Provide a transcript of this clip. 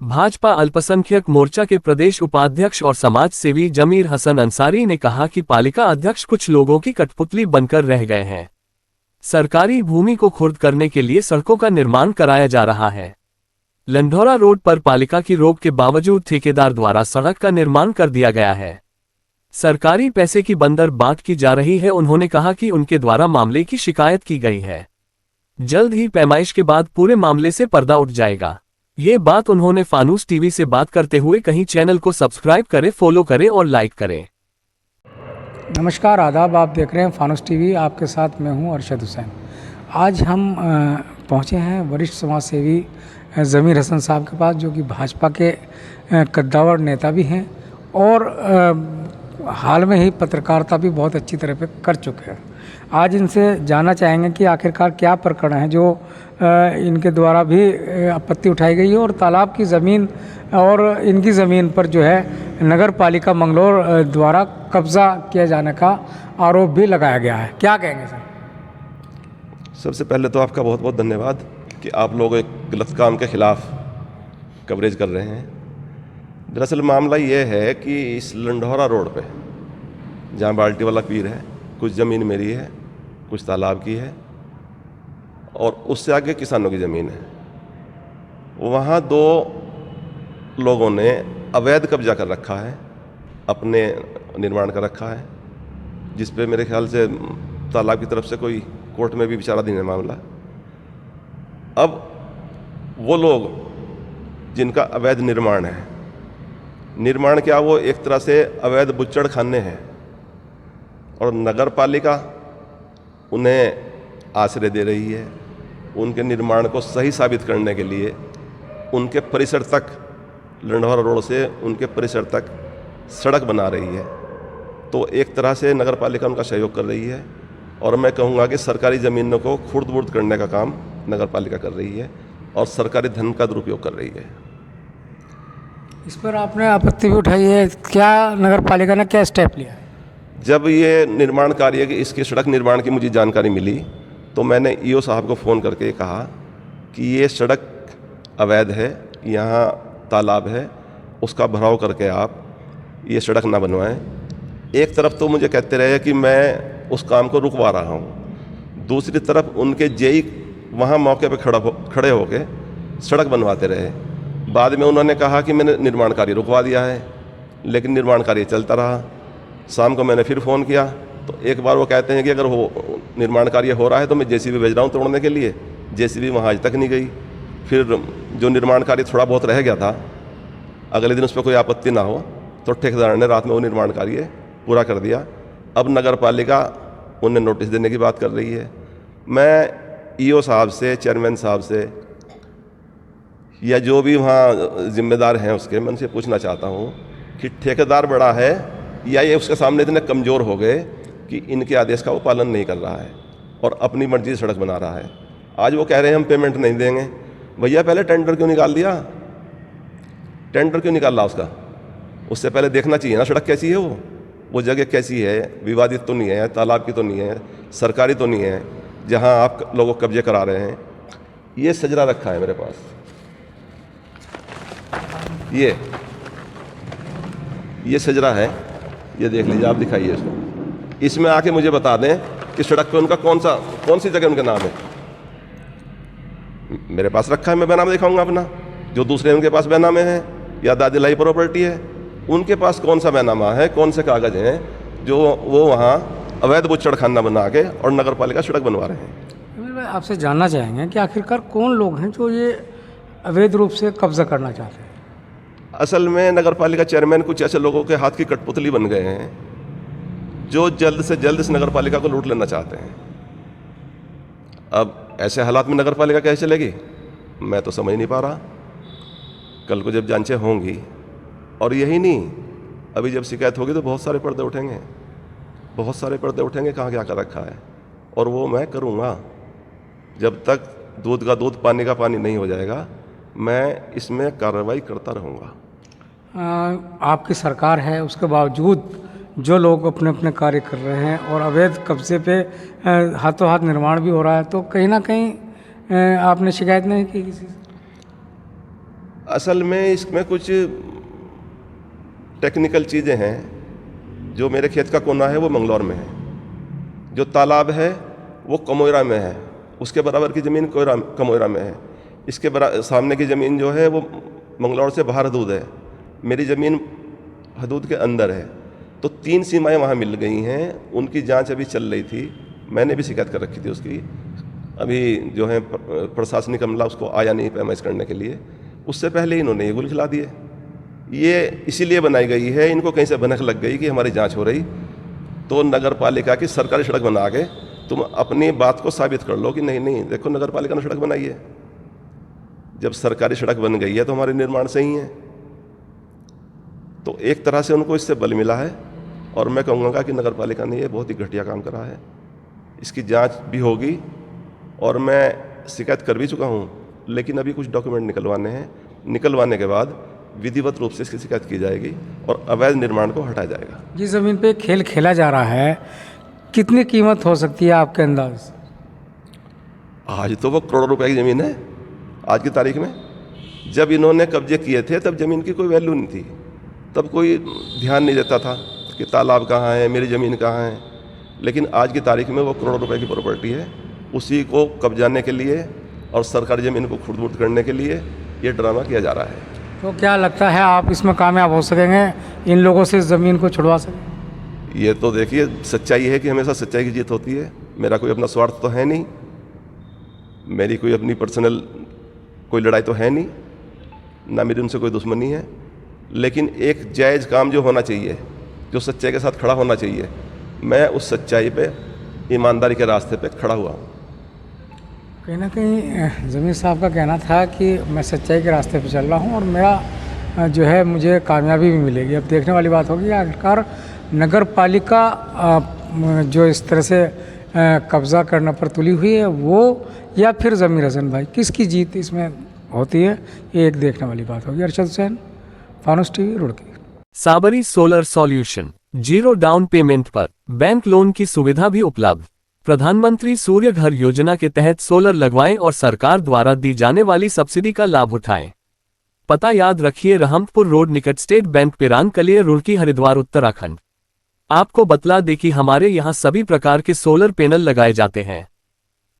भाजपा अल्पसंख्यक मोर्चा के प्रदेश उपाध्यक्ष और समाज सेवी जमीर हसन अंसारी ने कहा कि पालिका अध्यक्ष कुछ लोगों की कठपुतली बनकर रह गए हैं। सरकारी भूमि को खुर्द करने के लिए सड़कों का निर्माण कराया जा रहा है। लंढौरा रोड पर पालिका की रोक के बावजूद ठेकेदार द्वारा सड़क का निर्माण कर दिया गया है। सरकारी पैसे की बंदर बांट की जा रही है। उन्होंने कहा कि उनके द्वारा मामले की शिकायत की गई है। जल्द ही पैमाइश के बाद पूरे मामले से पर्दा उठ जाएगा। ये बात उन्होंने फानूस टीवी से बात करते हुए कहीं। चैनल को सब्सक्राइब करें, फॉलो करें और लाइक करें। नमस्कार, आदाब। आप देख रहे हैं फानूस टीवी। आपके साथ मैं हूं अरशद हुसैन। आज हम पहुंचे हैं वरिष्ठ समाज सेवी जमीर हसन साहब के पास, जो कि भाजपा के कद्दावर नेता भी हैं और हाल में ही पत्रकारिता भी बहुत अच्छी तरह पे कर चुके हैं। आज इनसे जानना चाहेंगे कि आखिरकार क्या प्रकरण है जो इनके द्वारा भी आपत्ति उठाई गई है और तालाब की ज़मीन और इनकी ज़मीन पर जो है नगर पालिका मंगलौर द्वारा कब्ज़ा किए जाने का आरोप भी लगाया गया है। क्या कहेंगे सर? सबसे पहले तो आपका बहुत बहुत धन्यवाद कि आप लोग एक गलत काम के ख़िलाफ़ कवरेज कर रहे हैं। दरअसल मामला ये है कि इस लंढौरा रोड पे जहाँ बाल्टी वाला पीर है, कुछ ज़मीन मेरी है, कुछ तालाब की है और उससे आगे किसानों की ज़मीन है। वहाँ दो लोगों ने अवैध कब्जा कर रखा है, अपने निर्माण कर रखा है, जिस पे मेरे ख्याल से तालाब की तरफ से कोई कोर्ट में भी विचाराधीन है मामला। अब वो लोग जिनका अवैध निर्माण है, निर्माण क्या, वो एक तरह से अवैध बुच्चड़ खाने हैं और नगर पालिका उन्हें आश्रय दे रही है। उनके निर्माण को सही साबित करने के लिए उनके परिसर तक, लंढौरा रोड से उनके परिसर तक सड़क बना रही है। तो एक तरह से नगर पालिका उनका सहयोग कर रही है और मैं कहूँगा कि सरकारी ज़मीनों को खुर्द-बुर्द करने का काम नगर पालिका कर रही है और सरकारी धन का दुरुपयोग कर रही है। इस पर आपने आपत्ति भी उठाई है। क्या नगर पालिका ने क्या स्टेप लिया? जब ये निर्माण कार्य की, इसकी सड़क निर्माण की मुझे जानकारी मिली तो मैंने ईओ साहब को फ़ोन करके कहा कि ये सड़क अवैध है, यहाँ तालाब है, उसका भराव करके आप ये सड़क ना बनवाएं। एक तरफ तो मुझे कहते रहे कि मैं उस काम को रुकवा रहा हूँ, दूसरी तरफ उनके जेई वहाँ मौके पर खड़े होके सड़क बनवाते रहे। बाद में उन्होंने कहा कि मैंने निर्माण कार्य रुकवा दिया है, लेकिन निर्माण कार्य चलता रहा। शाम को मैंने फिर फ़ोन किया तो एक बार वो कहते हैं कि अगर वो निर्माण कार्य हो रहा है तो मैं जेसीबी भेज रहा हूँ तोड़ने के लिए। जेसीबी वहाँ आज तक नहीं गई। फिर जो निर्माण कार्य थोड़ा बहुत रह गया था, अगले दिन उस पर कोई आपत्ति ना हो तो ठेकेदार ने रात में वो निर्माण कार्य पूरा कर दिया। अब नगर पालिका उन्हें नोटिस देने की बात कर रही है। मैं ईओ साहब से, चेयरमैन साहब से या जो भी वहाँ जिम्मेदार हैं उसके, मैं उनसे पूछना चाहता हूँ कि ठेकेदार बड़ा है या ये उसके सामने इतने कमज़ोर हो गए कि इनके आदेश का वो पालन नहीं कर रहा है और अपनी मर्जी से सड़क बना रहा है। आज वो कह रहे हैं हम पेमेंट नहीं देंगे। भैया पहले टेंडर क्यों निकाल दिया? टेंडर क्यों निकाल रहा उसका? उससे पहले देखना चाहिए ना सड़क कैसी है, वो जगह कैसी है, विवादित तो नहीं है, तालाब की तो नहीं है, सरकारी तो नहीं है, जहाँ आप लोगों को कब्जे करा रहे हैं। ये सजरा रखा है मेरे पास, ये सजरा है, ये देख लीजिए, आप दिखाइए इसको। इसमें आके मुझे बता दें कि सड़क पे उनका कौन सी जगह उनका नाम है। मेरे पास रखा है, मैं बैनामा दिखाऊंगा अपना। जो दूसरे उनके पास बैनामे हैं या दादिलाई प्रॉपर्टी है, उनके पास कौन सा बैनामा है, कौन से कागज़ हैं जो वो वहाँ अवैध बुच्चड़ खाना बना के और नगर पालिका सड़क बनवा रहे हैं। आपसे जानना चाहेंगे कि आखिरकार कौन लोग हैं जो ये अवैध रूप से कब्जा करना चाहते हैं? असल में नगर पालिका चेयरमैन कुछ ऐसे लोगों के हाथ की कठपुतली बन गए हैं जो जल्द से जल्द इस नगर पालिका को लूट लेना चाहते हैं। अब ऐसे हालात में नगर पालिका कैसे चलेगी, मैं तो समझ नहीं पा रहा। कल को जब जांचें होंगी, और यही नहीं, अभी जब शिकायत होगी तो बहुत सारे पर्दे उठेंगे, बहुत सारे पर्दे उठेंगे कहाँ क्या कर रखा है, और वो मैं करूँगा। जब तक दूध का दूध पानी का पानी नहीं हो जाएगा, मैं इसमें कार्रवाई करता रहूँगा। आपकी सरकार है, उसके बावजूद जो लोग अपने अपने कार्य कर रहे हैं और अवैध कब्जे पे हाथों हाथ निर्माण भी हो रहा है, तो कहीं ना कहीं आपने शिकायत नहीं की किसी से? असल में इसमें कुछ टेक्निकल चीज़ें हैं। जो मेरे खेत का कोना है वो मंगलौर में है, जो तालाब है वो कमोयरा में है, उसके बराबर की ज़मीन कमोयरा में है, इसके सामने की ज़मीन जो है वो मंगलौर से बाहर हदूद है, मेरी ज़मीन हदूद के अंदर है। तो 3 सीमाएं वहाँ मिल गई हैं। उनकी जांच अभी चल रही थी, मैंने भी शिकायत कर रखी थी उसकी। अभी जो है प्रशासनिक अमला उसको आया नहीं पैमाइश करने के लिए, उससे पहले इन्होंने ये गुल खिला दिए। ये इसीलिए बनाई गई है, इनको कहीं से भनक लग गई कि हमारी जांच हो रही, तो नगर पालिका की सरकारी सड़क बना के तुम अपनी बात को साबित कर लो कि नहीं नहीं देखो नगर पालिका ने सड़क बनाई है। जब सरकारी सड़क बन गई है तो हमारे निर्माण से ही है। तो एक तरह से उनको इससे बल मिला है, और मैं कहूँगा कि नगर पालिका ने ये बहुत ही घटिया काम करा है। इसकी जांच भी होगी, और मैं शिकायत कर भी चुका हूँ, लेकिन अभी कुछ डॉक्यूमेंट निकलवाने हैं। निकलवाने के बाद विधिवत रूप से इसकी शिकायत की जाएगी और अवैध निर्माण को हटाया जाएगा। जिस ज़मीन पे खेल खेला जा रहा है, कितनी कीमत हो सकती है आपके अंदाज? आज तो वो करोड़ों रुपए की ज़मीन है आज की तारीख में। जब इन्होंने कब्जे किए थे तब ज़मीन की कोई वैल्यू नहीं थी, तब कोई ध्यान नहीं देता था कि तालाब कहाँ है, मेरी ज़मीन कहाँ है। लेकिन आज की तारीख में वो करोड़ों रुपए की प्रॉपर्टी है। उसी को कब्जाने के लिए और सरकारी ज़मीन को खुर्द-बुर्द करने के लिए ये ड्रामा किया जा रहा है। तो क्या लगता है आप इसमें कामयाब हो सकेंगे, इन लोगों से ज़मीन को छुड़वा सकेंगे? ये तो देखिए, सच्चाई है कि हमेशा सच्चाई की जीत होती है। मेरा कोई अपना स्वार्थ तो है नहीं, मेरी कोई अपनी पर्सनल कोई लड़ाई तो है नहीं, ना मेरी उनसे कोई दुश्मनी है। लेकिन एक जायज़ काम जो होना चाहिए, जो सच्चाई के साथ खड़ा होना चाहिए, मैं उस सच्चाई पे, ईमानदारी के रास्ते पे खड़ा हुआ हूँ। कहीं ना कहीं ज़मीर साहब का कहना था कि मैं सच्चाई के रास्ते पे चल रहा हूँ और मेरा जो है मुझे कामयाबी भी मिलेगी। अब देखने वाली बात होगी आखिरकार नगर पालिका जो इस तरह से कब्ज़ा करने पर तुली हुई है वो, या फिर ज़मीर हसन भाई, किसकी जीत इसमें होती है, ये एक देखने वाली बात होगी। Arshad Hussain, Fanoos TV, Roorkee. Sabri solar solution, 0 down payment पर बैंक लोन की सुविधा भी उपलब्ध। प्रधानमंत्री सूर्य घर योजना के तहत सोलर लगवाएं और सरकार द्वारा दी जाने वाली सब्सिडी का लाभ उठाएं। पता याद रखिए, रहमतपुर रोड निकट स्टेट बैंक पिरान कलियर, रुड़की, हरिद्वार, उत्तराखंड। आपको बतला दें कि हमारे यहाँ सभी प्रकार के सोलर पैनल लगाए जाते हैं।